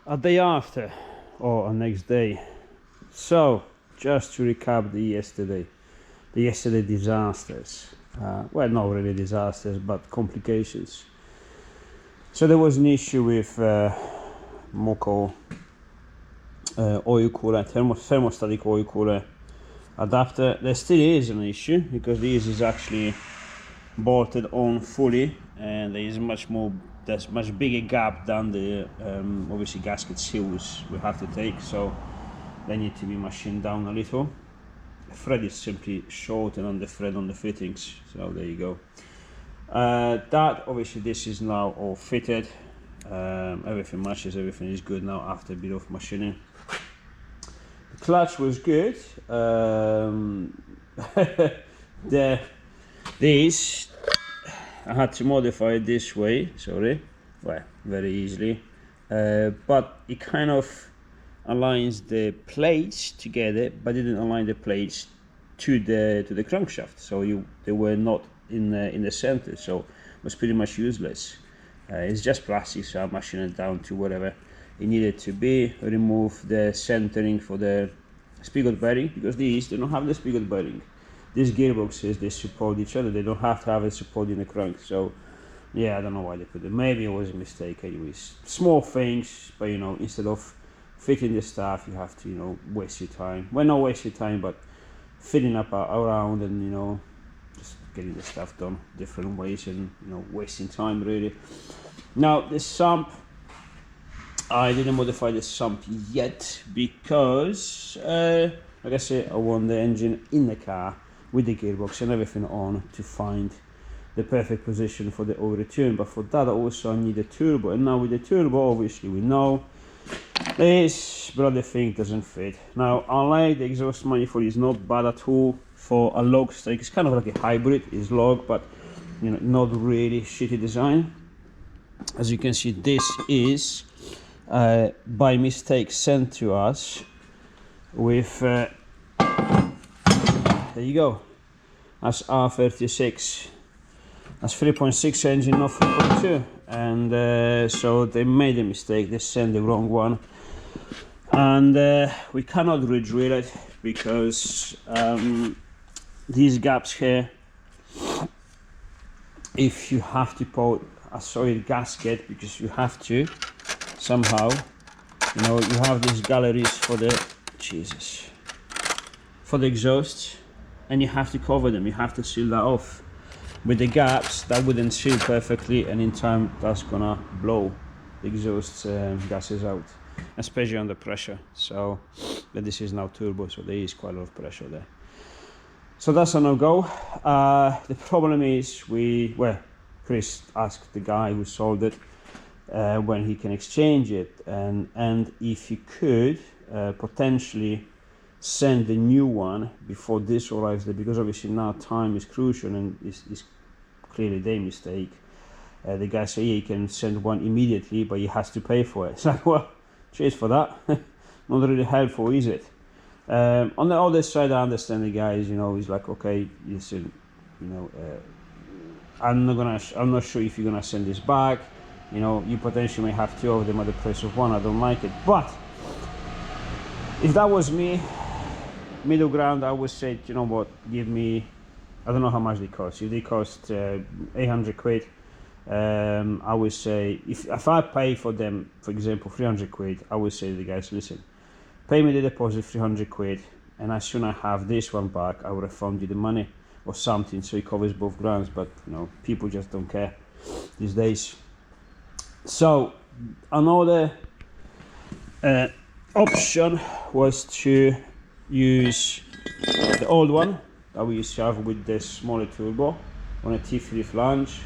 a day after or a next day. So just to recap the yesterday disasters, well, not really disasters but complications. So there was an issue with Moco oil cooler, thermostatic oil cooler adapter. There still is an issue because this is actually bolted on fully, and there is there's much bigger gap than the obviously gasket seals we have to take, so they need to be machined down a little. The thread is simply shorter than the thread on the fittings, so there you go. That obviously this is now all fitted. Everything matches, everything is good now after a bit of machining. The clutch was good. This I had to modify it this way, well, very easily, but it kind of aligns the plates together, but didn't align the plates to the crankshaft, so they were not in the center, so it was pretty much useless. It's just plastic, so I machined it down to whatever it needed to be. Remove the centering for the spigot bearing, because these do not have the spigot bearing. These gearboxes, they support each other, they don't have to have it supporting the crank, so yeah, I don't know why they put it. Maybe it was a mistake anyways. Small things, but you know, instead of fitting the stuff, you have to, you know, waste your time. Well, not waste your time, but fitting up around and, you know, just getting the stuff done different ways and, you know, wasting time really. Now the sump, I didn't modify the sump yet because like I said, I want the engine in the car with the gearbox and everything on to find the perfect position for the oil return. But for that also I need a turbo, and now with the turbo obviously we know this bloody thing doesn't fit. Now unlike the exhaust manifold, is not bad at all for a log stake. It's kind of like a hybrid, it's log, but you know, not really shitty design. As you can see, this is by mistake sent to us with there you go, that's R36. That's 3.6 engine, not 3.2, and so they made a mistake, they sent the wrong one, and we cannot re-drill it because these gaps here, if you have to put a solid gasket, because you have to somehow, you know, you have these galleries for the for the exhaust, and you have to cover them, you have to seal that off. With the gaps, that wouldn't seal perfectly, and in time that's gonna blow the exhaust gases out, especially under pressure. So, but this is now turbo, so there is quite a lot of pressure there. So that's a no-go. The problem is Chris asked the guy who sold it when he can exchange it, and if you could potentially send the new one before this arrives there, because obviously now time is crucial and it's clearly their mistake. The guy said, yeah, you can send one immediately, but he has to pay for it. It's like, well, cheers for that. Not really helpful, is it? On the other side, I understand the guys, you know, he's like, okay, listen, you know, I'm not sure if you're gonna send this back, you know, you potentially may have two of them at the price of one. I don't like it, but if that was me, middle ground, I would say, you know what, give me, I don't know how much they cost. If they cost 800 quid, I would say, if I pay for them, for example, 300 quid, I would say to the guys, listen, pay me the deposit 300 quid, and as soon as I have this one back, I will refund you the money or something, so it covers both grounds. But you know, people just don't care these days. So another option was to use the old one that we used to have with the smaller turbo on a T3 flange,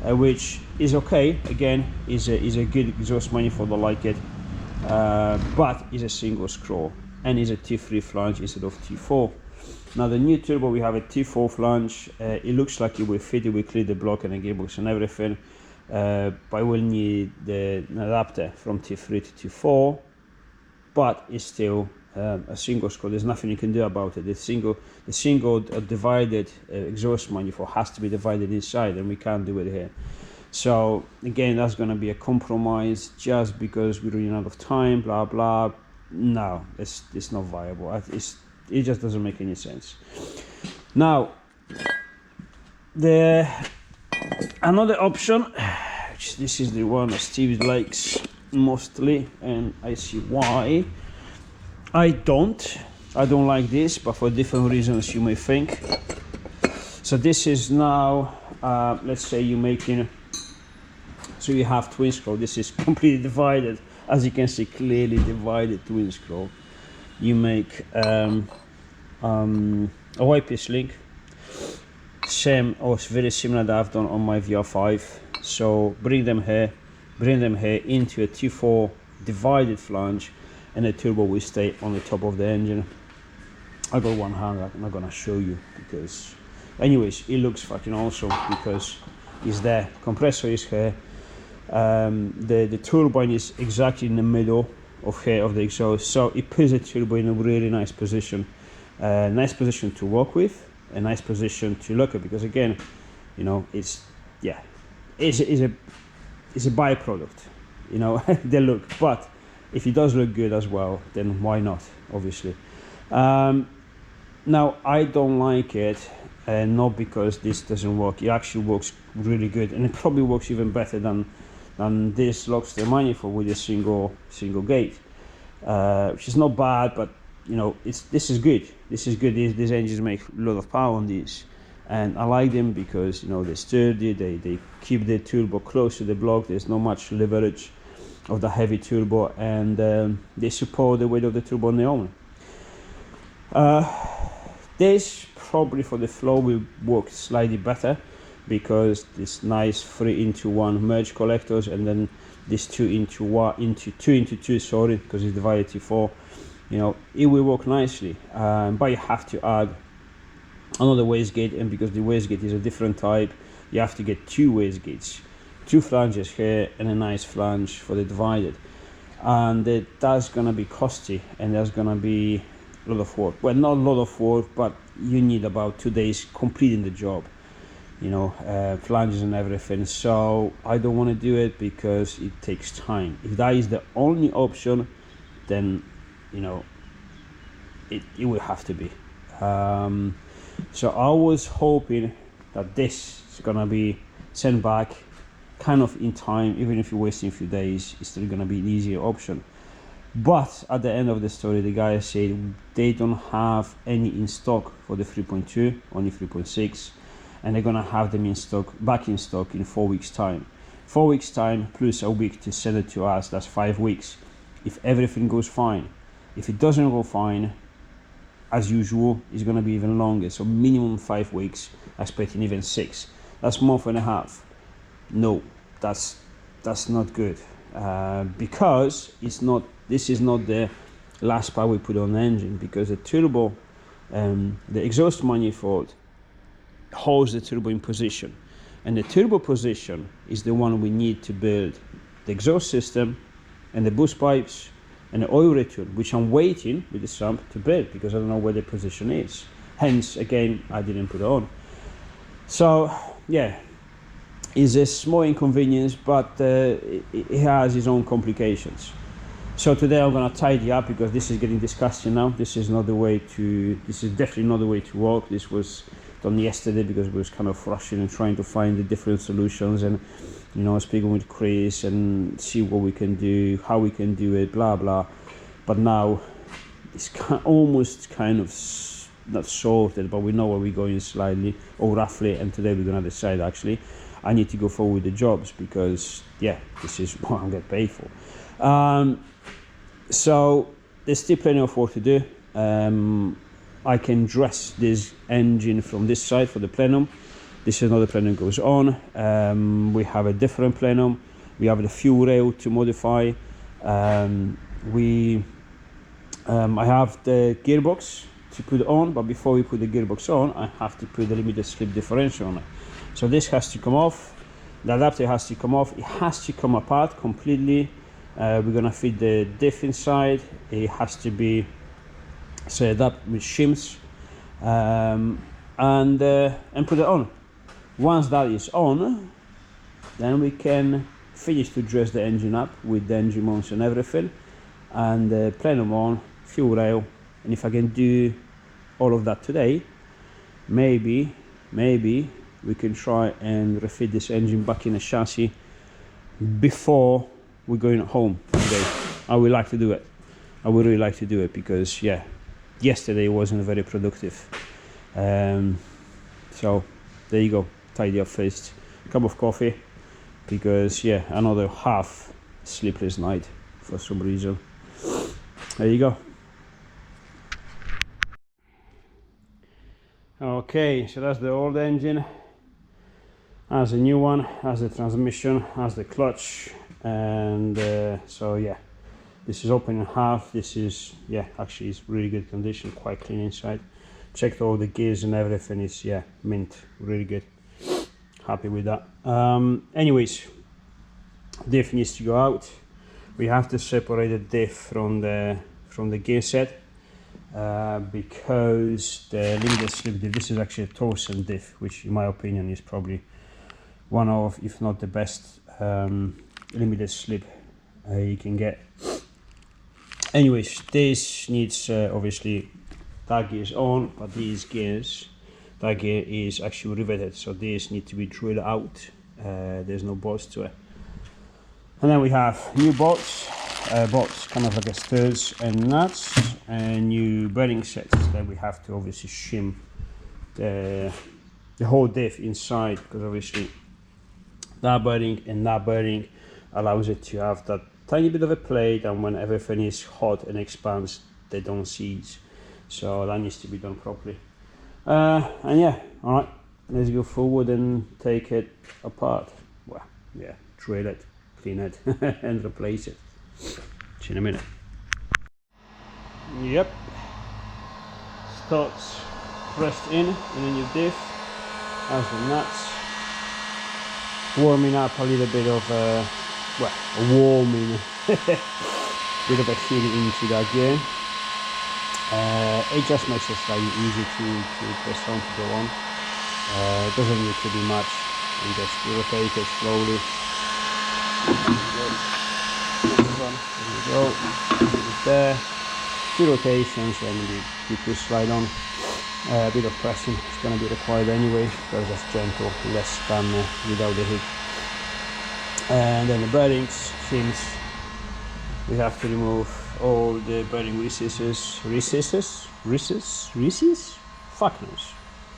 which is okay. Again, is a good exhaust manifold, I like it, but is a single scroll and is a T3 flange instead of T4. Now the new turbo, we have a T4 flange. It looks like it will fit, it will clear the block and the gearbox and everything, but we'll need an adapter from T3 to T4, but it's still a single scroll. There's nothing you can do about it. The single divided exhaust manifold has to be divided inside, and we can't do it here. So again, that's going to be a compromise just because we're running out of time, blah blah. No, it's not viable. It just doesn't make any sense. Now, another option, which this is the one that Steve likes mostly, and I see why. I don't like this, but for different reasons you may think. So this is now, let's say you're making, so you have twin scroll. This is completely divided, as you can see, clearly divided twin scroll. You make a Y-piece link, same or very similar that I've done on my VR5. So bring them here into a T4 divided flange, and the turbo will stay on the top of the engine. I got one hand, I'm not gonna show you because, anyways, it looks fucking awesome because it's there. Compressor is here. The turbine is exactly in the middle of here of the exhaust, so it puts the turbo in a really nice position. Nice position to work with, a nice position to look at, because again, you know, it's a byproduct, you know, the look. But if it does look good as well, then why not, obviously. Now, I don't like it, not because this doesn't work. It actually works really good, and it probably works even better than this Lockster manifold with a single gate, which is not bad, but you know, this is good. These engines make a lot of power on these, and I like them because, you know, they're sturdy. They keep the turbo close to the block. There's not much leverage of the heavy turbo, and they support the weight of the turbo on their own. This probably for the flow will work slightly better because this nice 3-into-1 merge collectors, and then this 2-into-2, sorry, because it's divided to 4. You know, it will work nicely, but you have to add another wastegate, and because the wastegate is a different type, you have to get 2 wastegates, 2 flanges here and a nice flange for the divided, and that's gonna be costly, and that's gonna be a lot of work. Well, not a lot of work, but you need about 2 days completing the job, you know, flanges and everything. So I don't want to do it because it takes time. If that is the only option, then, you know, it will have to be. So I was hoping that this is gonna be sent back kind of in time. Even if you're wasting a few days, it's still gonna be an easier option. But at the end of the story, the guy said they don't have any in stock for the 3.2, only 3.6, and they're gonna have them back in stock in 4 weeks time. 4 weeks time plus a week to send it to us, that's 5 weeks, if everything goes fine. If it doesn't go fine, as usual, it's gonna be even longer. So minimum 5 weeks, expecting even 6. That's a month and a half. No, that's not good, because this is not the last part we put on the engine, because the turbo, the exhaust manifold holds the turbo in position, and the turbo position is the one we need to build the exhaust system and the boost pipes and the oil return, which I'm waiting with the sump to build because I don't know where the position is. Hence, again, I didn't put it on. So yeah, it's a small inconvenience, but it has its own complications. So today I'm gonna tidy up because this is getting disgusting now. This is definitely not the way to work. This was done yesterday because we was kind of rushing and trying to find the different solutions, and, you know, speaking with Chris and see what we can do, how we can do it, blah blah. But now it's almost kind of not sorted, but we know where we're going slightly or roughly, and today we're gonna decide. Actually, I need to go forward with the jobs because, yeah, this is what I'm getting paid for. So there's still plenty of work to do. I can dress this engine from this side for the plenum. This is another plenum goes on. We have a different plenum. We have the fuel rail to modify. I have the gearbox to put on, but before we put the gearbox on, I have to put the limited slip differential on it. So this has to come off. The adapter has to come off. It has to come apart completely. We're gonna fit the diff inside. It has to be set up with shims, and put it on. Once that is on, then we can finish to dress the engine up with the engine mounts and everything, and plenum on, fuel rail. And if I can do all of that today, maybe we can try and refit this engine back in the chassis before we're going home today. I would like to do it. I would really like to do it, because yeah, yesterday wasn't very productive. So there you go, tidy up first, cup of coffee, because yeah, another half sleepless night for some reason. There you go. Okay, so that's the old engine. As a new one, as the transmission, as the clutch, and so yeah, this is open in half. This is, yeah, actually it's really good condition, quite clean inside. Checked all the gears and everything, is, yeah, mint, really good. Happy with that. Anyways, diff needs to go out. We have to separate the diff from the gear set, because the limited slip diff, this is actually a Torsen diff, which in my opinion is probably one of, if not the best limited slip you can get. Anyways, this needs obviously, that gear is on, but these gears, that gear is actually riveted, so these need to be drilled out. There's no bolts to it. And then we have new bolts, kind of like a studs and nuts, and new bearing sets that we have to obviously shim the whole diff inside, because obviously that bearing and that bearing allows it to have that tiny bit of a plate, and when everything is hot and expands, they don't seize. So that needs to be done properly. And yeah, all right, let's go forward and take it apart. Well, yeah, drill it, clean it, and replace it. See you in a minute. Yep, studs pressed in a new diff, as the nuts. Warming up a little bit of well, a warming bit of a heat into that gear. It just makes it slightly easy to press on, to go on. It doesn't need to be much, and just rotate it slowly. There we go. There. 2 rotations, and you push slide on. A bit of pressing is going to be required anyway, because that's gentle, less than without the heat. And then the bearings, shims. We have to remove all the bearing recesses. Fuck knows.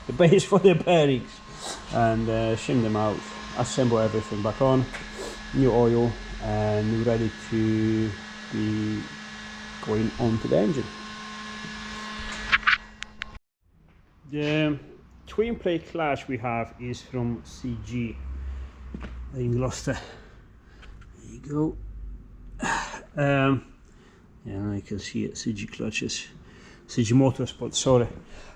The base for the bearings, and shim them out. Assemble everything back on. New oil, and ready to be going on to the engine. The twin plate clutch we have is from CG in Gloucester. There you go. Yeah, you can see it, CG clutches, CG Motorsport, sorry.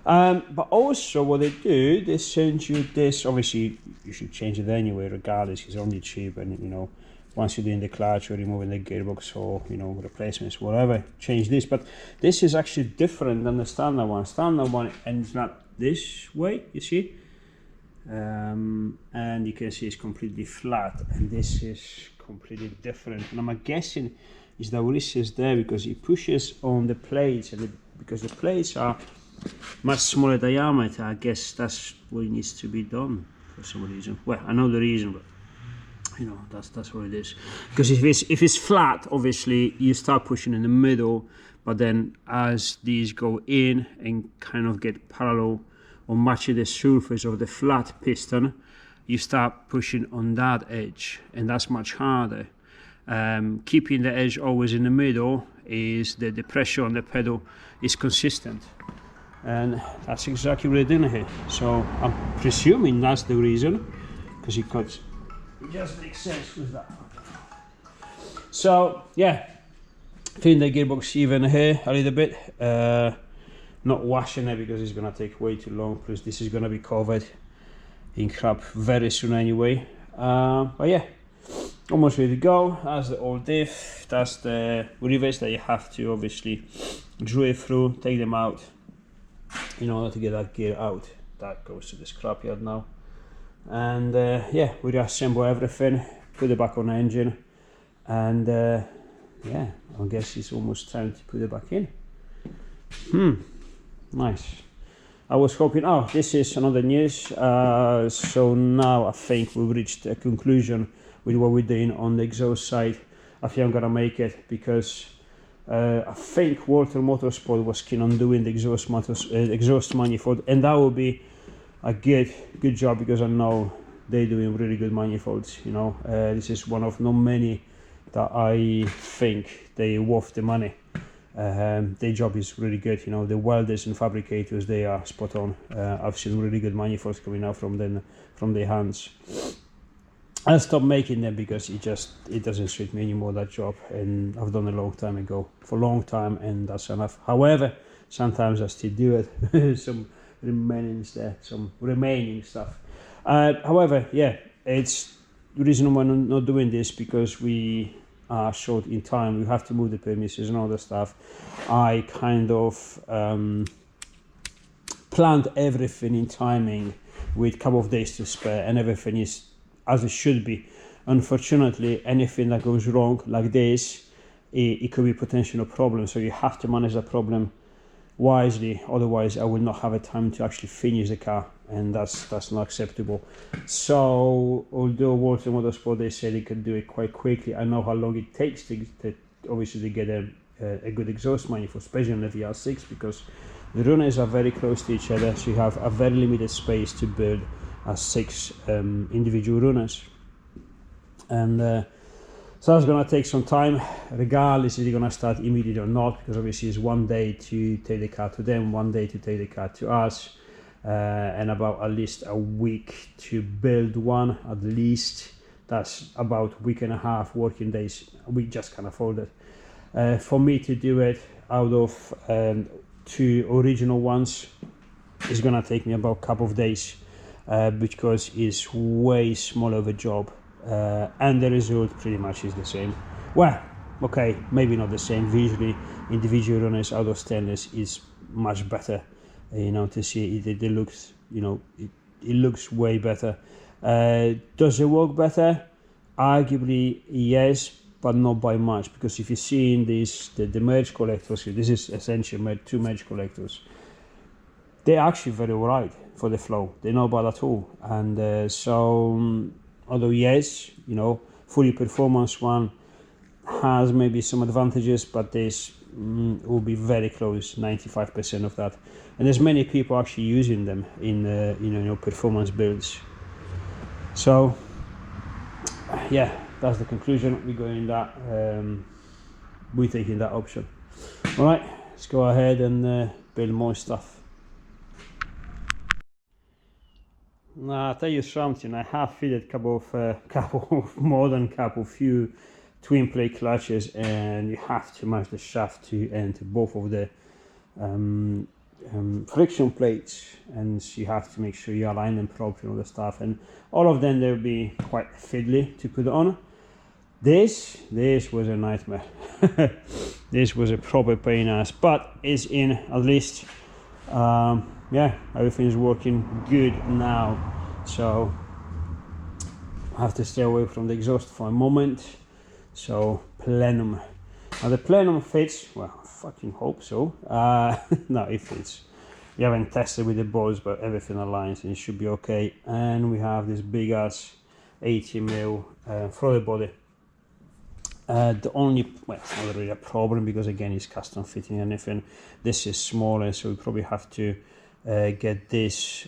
But also what they do, they send you this, obviously you should change it anyway regardless, it's only cheap, and you know, once you're doing the clutch or removing the gearbox or, you know, replacements, whatever, change this. But this is actually different than the standard one. Standard one ends up this way, you see, and you can see it's completely flat, and this is completely different. And I'm guessing is the wrist is there because it pushes on the plates, and because the plates are much smaller diameter, I guess that's what needs to be done for some reason. Well, I know the reason, but you know, that's what it is. Because if it's flat, obviously you start pushing in the middle, but then as these go in and kind of get parallel or match the surface of the flat piston, you start pushing on that edge, and that's much harder. Keeping the edge always in the middle is the pressure on the pedal is consistent, and that's exactly what they're doing here. So I'm presuming that's the reason, because it just makes sense with that. So yeah, clean the gearbox even here a little bit, not washing it because it's gonna take way too long, plus this is gonna be covered in crap very soon anyway. But yeah, almost ready to go. That's the old diff, that's the rivets that you have to obviously drill through, take them out in order to get that gear out. That goes to the scrapyard now. and yeah, we reassemble everything, put it back on the engine, and yeah, I guess it's almost time to put it back in. Nice. I was hoping, oh, this is another news. So now I think we've reached a conclusion with what we're doing on the exhaust side. I think I'm gonna make it, because I think Walter Motorsport was keen on doing the exhaust manifold, and that would be a good job, because I know they're doing really good manifolds. You know, this is one of not many that I think they worth the money. Their job is really good. You know, the welders and fabricators, they are spot on. I've seen really good manifolds coming out from their hands. I stopped making them because it doesn't suit me anymore, that job, and I've done it a long time ago, for a long time, and that's enough. However, sometimes I still do it. Some remaining stuff. However, yeah, it's the reason why I'm not doing this, because we are short in time. We have to move the premises and all that stuff. I kind of planned everything in timing with a couple of days to spare, and everything is as it should be. Unfortunately, anything that goes wrong like this, it could be potential problem, so you have to manage that problem wisely, otherwise I will not have a time to actually finish the car, and that's not acceptable. So although Walter Motorsport, they said they could do it quite quickly, I know how long it takes to obviously to get a good exhaust manifold, especially on the VR6, because the runners are very close to each other, so you have a very limited space to build 6 individual runners, and so that's gonna take some time, regardless if you're gonna start immediately or not, because obviously it's one day to take the car to them, one day to take the car to us, and about at least a week to build one, at least. That's about a week and a half working days. We just can't afford it. For me to do it out of 2 original ones, it's gonna take me about a couple of days, because it's way smaller of a job, and the result pretty much is the same. Well, okay, maybe not the same. Visually, individual runners out of stainless is much better, you know, to see it looks, you know, it looks way better. Does it work better? Arguably yes, but not by much, because if you see in this the merge collectors here, this is essentially 2 merge collectors, they're actually very alright for the flow. They're not bad at all. And so although yes, you know, fully performance one has maybe some advantages, but this will be very close, 95% of that. And there's many people actually using them in you know, performance builds. So yeah, that's the conclusion. We're going that we're taking that option. All right, let's go ahead and build more stuff. Now, I'll tell you something, I have fitted few twin plate clutches, and you have to match the shaft to end to both of the friction plates, and you have to make sure you align them properly and all the stuff, and all of them, they'll be quite fiddly to put on. This was a nightmare. This was a proper pain in the ass, but it's in at least. Yeah, everything's working good now, so I have to stay away from the exhaust for a moment. So plenum, now the plenum fits, well, I fucking hope so. No, it fits. We haven't tested with the bolts, but everything aligns and it should be okay. And we have this big ass 80mm throttle body. The only, well, it's not really a problem, because again it's custom fitting and everything. This is smaller, so we probably have to get this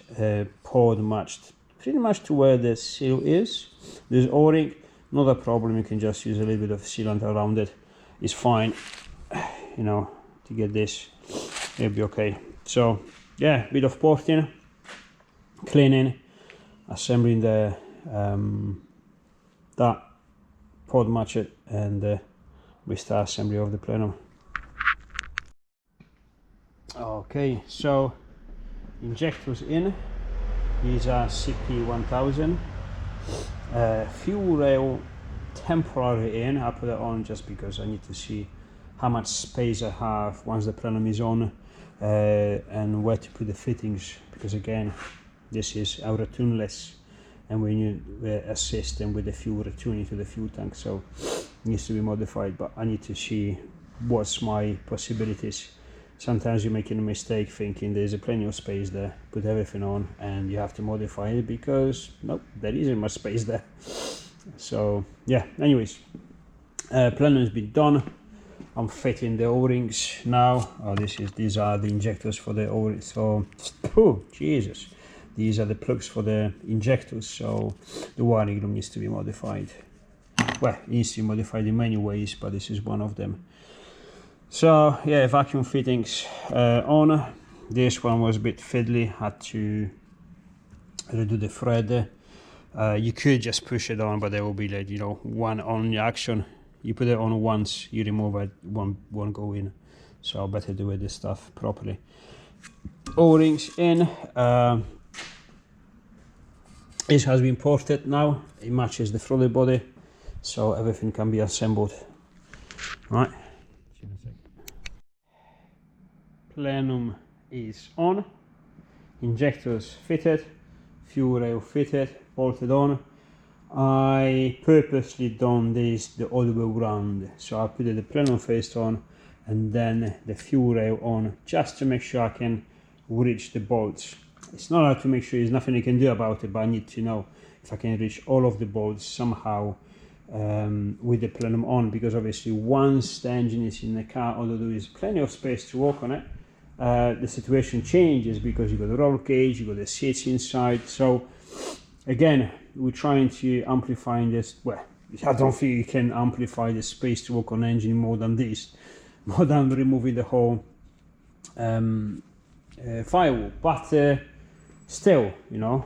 pod matched pretty much to where the seal is. There's O-ring, not a problem, you can just use a little bit of sealant around it, it's fine, you know, to get this, it'll be okay. So yeah, bit of porting, cleaning, assembling the that pod matchet, and we start assembly of the plenum. Okay, so injectors in, these are CP1000, fuel rail temporarily in. I put it on just because I need to see how much space I have once the plenum is on, and where to put the fittings, because again this is outer tuneless, and we need a system with the fuel returning to the fuel tank, so it needs to be modified. But I need to see what's my possibilities. Sometimes you're making a mistake thinking there's plenty of space there, put everything on, and you have to modify it because nope, there isn't much space there. So yeah, anyways, plenum has been done. I'm fitting the O-rings now. Oh, these are the injectors for the O-rings. So, oh Jesus, these are the plugs for the injectors. So the wiring room needs to be modified. Well, it needs to be modified in many ways, but this is one of them. So yeah, vacuum fittings on. This one was a bit fiddly. Had to redo the thread. You could just push it on, but there will be like, you know, one on action. You put it on once, you remove it, won't go in. So better do this stuff properly. O-rings in. This has been ported now. It matches the trolley body, so everything can be assembled. Right. Plenum is on. Injectors fitted. Fuel rail fitted. Bolted on. I purposely done this the other way around, so I put the plenum face on and then the fuel rail on, just to make sure I can reach the bolts. It's not hard to make sure, there's nothing you can do about it, but I need to know if I can reach all of the bolts somehow with the plenum on, because obviously once the engine is in the car, although there is plenty of space to walk on it, the situation changes because you've got the roll cage, you've got the seats inside. So again, we're trying to amplify this. Well, I don't think you can amplify the space to work on engine more than this, more than removing the whole firewall. But still, you know,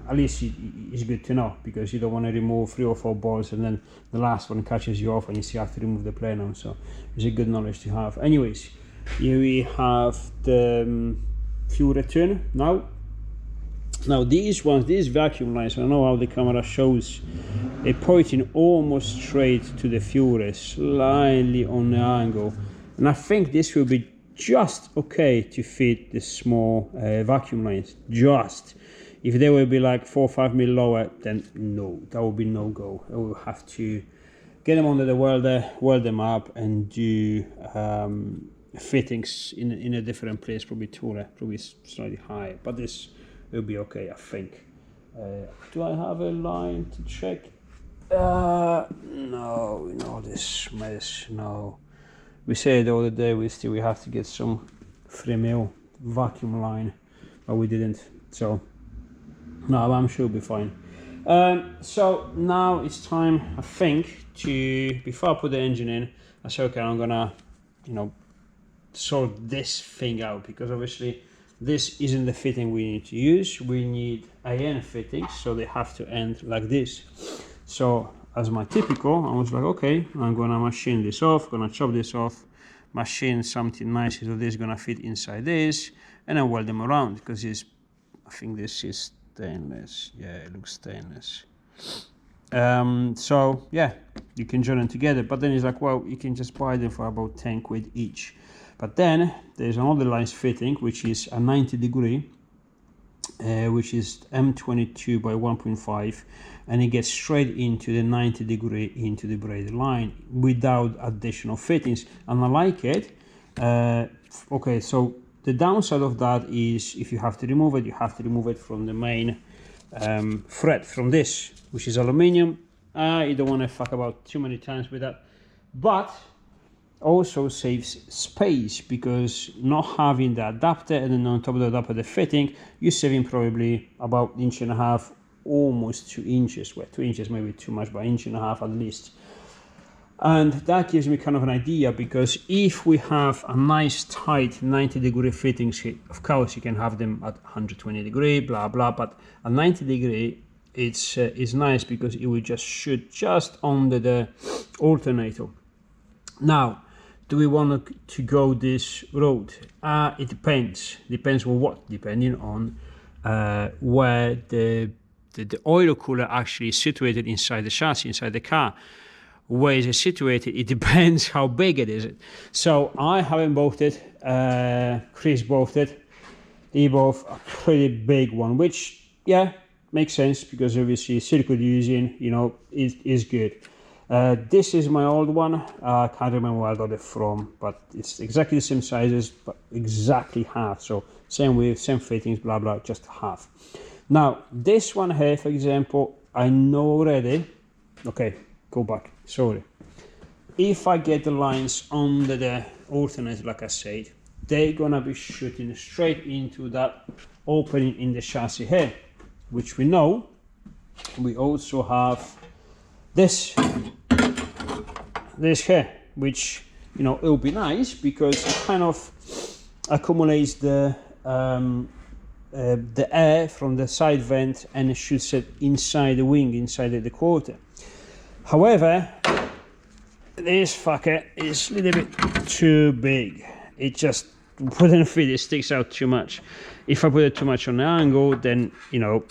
at least it's good to know, because you don't want to remove 3 or 4 bolts and then the last one catches you off and you still have to remove the plenum. So it's a good knowledge to have. Anyways, here we have the fuel return now. Now these vacuum lines, I don't know how the camera shows, they're pointing almost straight to the fuel rail, slightly on the angle, and I think this will be just okay to fit the small vacuum lines. Just if they will be like 4 or 5 mil lower, then no, that will be no go. I will have to get them under the welder, weld them up, and do fittings in a different place, probably taller, probably slightly higher, but this will be okay, I think. Do I have a line to check? No, this mess, no. We said the other day we have to get some 3 mil vacuum line, but we didn't. So no, I'm sure it'll be fine. So now it's time, I think, to, before I put the engine in, I said, okay, I'm gonna, you know, sort this thing out, because obviously this isn't the fitting we need to use. We need AN fittings, so they have to end like this. So as my typical, I was like, okay, I'm gonna machine this off, gonna chop this off, machine something nice so this is gonna fit inside this, and then weld them around, because I think this is stainless. Yeah, it looks stainless. So yeah, you can join them together, but then it's like, well, you can just buy them for about 10 quid each. But then there's another lines fitting, which is a 90 degree, which is M22 by 1.5, and it gets straight into the 90 degree into the braided line without additional fittings, and I like it. Okay, so the downside of that is if you have to remove it, you have to remove it from the main thread, from this, which is aluminium. You don't want to fuck about too many times with that, but also saves space, because not having the adapter and then on top of the adapter the fitting, you're saving probably about 1.5 inches, almost 2 inches. Well, 2 inches maybe too much, but 1.5 inches at least. And that gives me kind of an idea, because if we have a nice tight 90 degree fittings, of course you can have them at 120 degree, blah blah, but at 90 degree it's nice, because it will just shoot just under the alternator. Now, do we want to go this road? It depends. Depends on what? Depending on where the oil cooler actually is situated inside the chassis, inside the car. Where is it situated? It depends how big it is. So I haven't bought it. Chris bought it. He bought a pretty big one, which, yeah, makes sense because obviously circuit using, you know, is good. This is my old one. I can't remember where I got it from, but it's exactly the same sizes, but exactly half. So same width, same fittings, blah blah, just half. Now this one here, for example, I know already. Okay, go back. Sorry. If I get the lines under the alternator, like I said, they're gonna be shooting straight into that opening in the chassis here, which we know. We also have this here, which, you know, it'll be nice because it kind of accumulates the air from the side vent and it shoots it inside the wing, inside the quarter. However, this fucker is a little bit too big. It just wouldn't fit, it sticks out too much. If I put it too much on the angle, then, you know,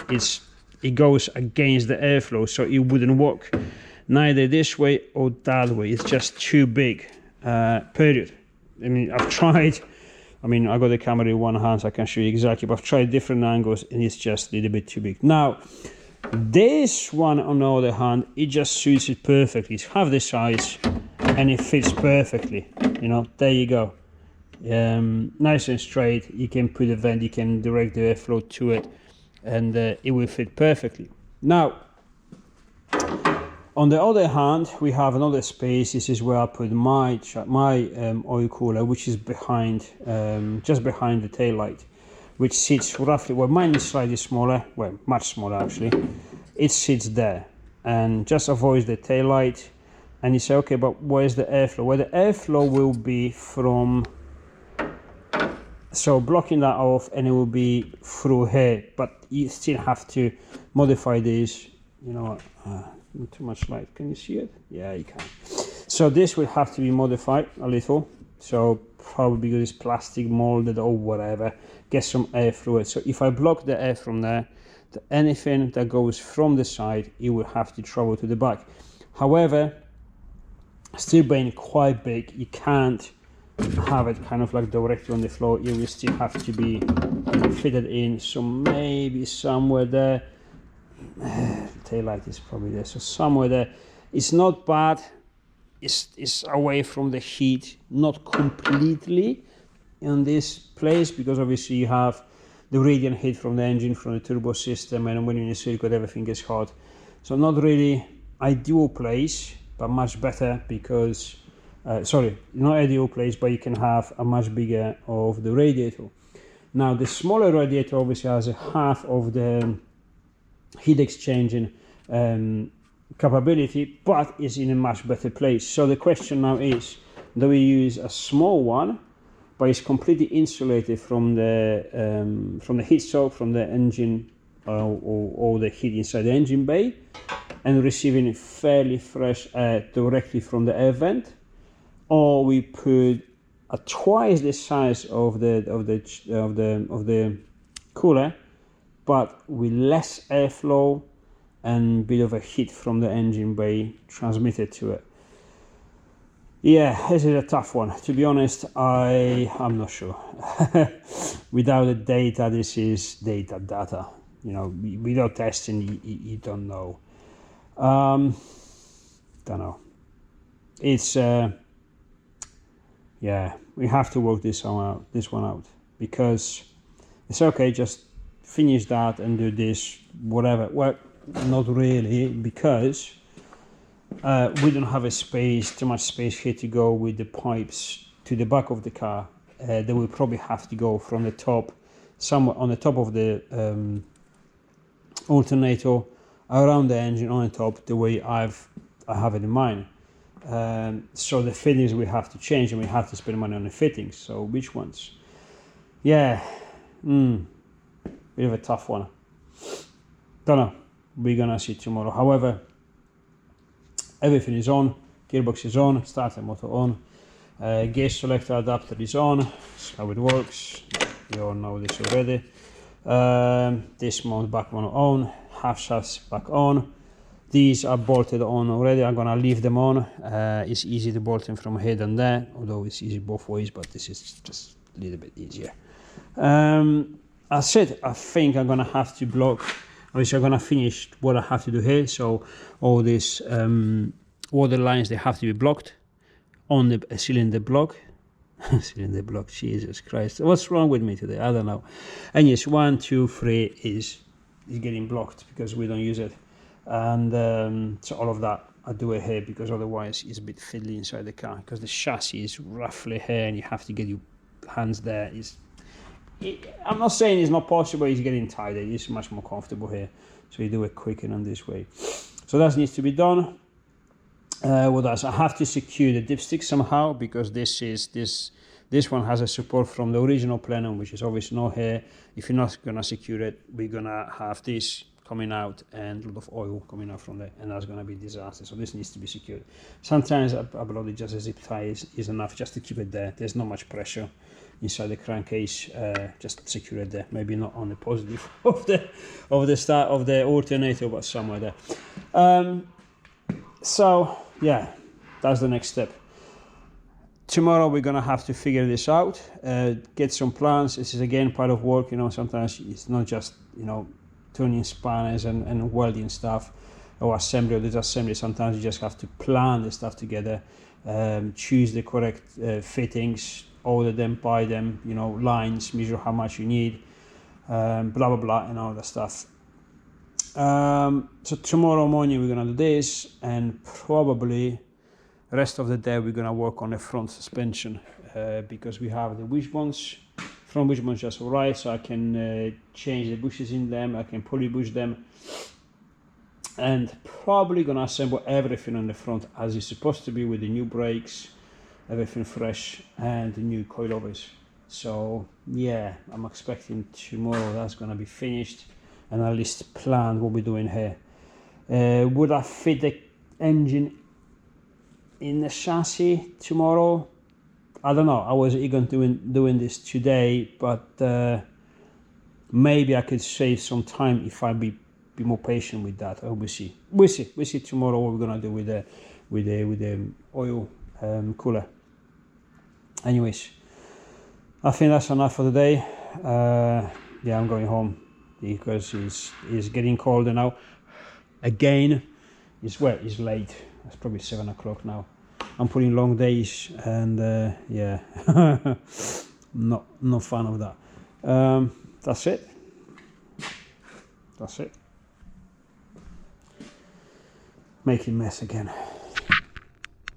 it goes against the airflow, so it wouldn't work neither this way or that way. It's just too big, period. I mean, I've tried, I mean, I got the camera in one hand so I can show you exactly, but I've tried different angles and it's just a little bit too big. Now this one, on the other hand, it just suits it perfectly. It's half the size and it fits perfectly, you know. There you go. Nice and straight. You can put a vent, you can direct the airflow to it, and it will fit perfectly. Now on the other hand, we have another space. This is where I put my oil cooler, which is behind, just behind the tail light, which sits roughly, well, mine is slightly smaller, well, much smaller actually. It sits there and just avoids the tail light. And you say, okay, but where's the airflow? Well, the airflow will be from, so blocking that off, and it will be through here, but you still have to modify this, you know. Not too much light, can you see it? Yeah, you can. So this will have to be modified a little, so probably because it's plastic molded or whatever, get some air through it. So if I block the air from there, anything that goes from the side, it will have to travel to the back. However, still being quite big, you can't have it kind of like directly on the floor. It will still have to be, you know, fitted in. So maybe somewhere there, tail light is probably there, so somewhere there. It's not bad, it's away from the heat, not completely in this place, because obviously you have the radiant heat from the engine, from the turbo system, and when you're in a circuit everything gets hot. So not really ideal place, but much better because sorry, not ideal place, but you can have a much bigger of the radiator. Now the smaller radiator obviously has a half of the heat exchanging capability, but is in a much better place. So the question now is, do we use a small one, but it's completely insulated from the heat soak from the engine or the heat inside the engine bay, and receiving fairly fresh air directly from the air vent, or we put a twice the size of the cooler, but with less airflow and a bit of a heat from the engine bay transmitted to it. Yeah, this is a tough one. To be honest, I'm not sure. Without the data, this is data. You know, without testing, you don't know. Don't know. It's yeah, we have to work this one out, because it's okay, just finish that and do this, whatever. Well, not really, because we don't have too much space here to go with the pipes to the back of the car. They will probably have to go from the top, somewhere on the top of the alternator, around the engine on the top, the way I have it in mind. So the fittings we have to change, and we have to spend money on the fittings. So which ones? Yeah, bit of a tough one. Don't know. We're gonna see tomorrow. However, everything is on. Gearbox is on. Starter motor on. Gear selector adapter is on. That's how it works. You all know this already. This mount, back mount on. Half shafts back on. These are bolted on already. I'm gonna leave them on. It's easy to bolt them from here than there, although it's easy both ways, but this is just a little bit easier. That's it. I think I'm gonna have to block Obviously I'm gonna finish what I have to do here, so all these water lines, they have to be blocked on the cylinder block. Cylinder block, Jesus Christ, what's wrong with me today? I don't know. And yes, 1, 2, 3 is getting blocked because we don't use it, and so all of that I do it here because otherwise it's a bit fiddly inside the car, because the chassis is roughly here and you have to get your hands there. I'm not saying it's not possible, it's getting tighter, it's much more comfortable here, so you do it quicker on this way. So that needs to be done. What else? I have to secure the dipstick somehow, because this one has a support from the original plenum, which is obviously not here. If you're not gonna secure it, we're gonna have this coming out and a lot of oil coming out from there, and that's gonna be a disaster. So this needs to be secured. Sometimes I believe just a zip tie is enough just to keep it there. There's not much pressure inside the crankcase. Just secure it there. Maybe not on the positive of the start of the alternator, but somewhere there. So yeah, that's the next step. Tomorrow we're gonna have to figure this out, get some plans. This is again part of work, you know. Sometimes it's not just, you know, tuning spanners and welding stuff or assembly or disassembly. Sometimes you just have to plan the stuff together, choose the correct fittings, order them, buy them, you know, lines, measure how much you need, blah blah blah, and all that stuff. So tomorrow morning we're gonna do this, and probably the rest of the day we're gonna work on the front suspension, because we have the wishbones. Front wishbones just alright, so I can change the bushes in them, I can pulley bush them, and probably gonna assemble everything on the front as it's supposed to be, with the new brakes, everything fresh, and the new coilovers. So yeah, I'm expecting tomorrow that's gonna be finished and at least plan what we're doing here. Would I fit the engine in the chassis tomorrow? I don't know. I was eager doing this today, but maybe I could save some time if I be more patient with that. We'll see. We'll see tomorrow what we're gonna do with the oil cooler. Anyways, I think that's enough for the day. Yeah, I'm going home because it's getting colder now. Again, it's late. It's probably 7 o'clock now. I'm putting long days, and yeah, not fan of that. That's it. Making mess again.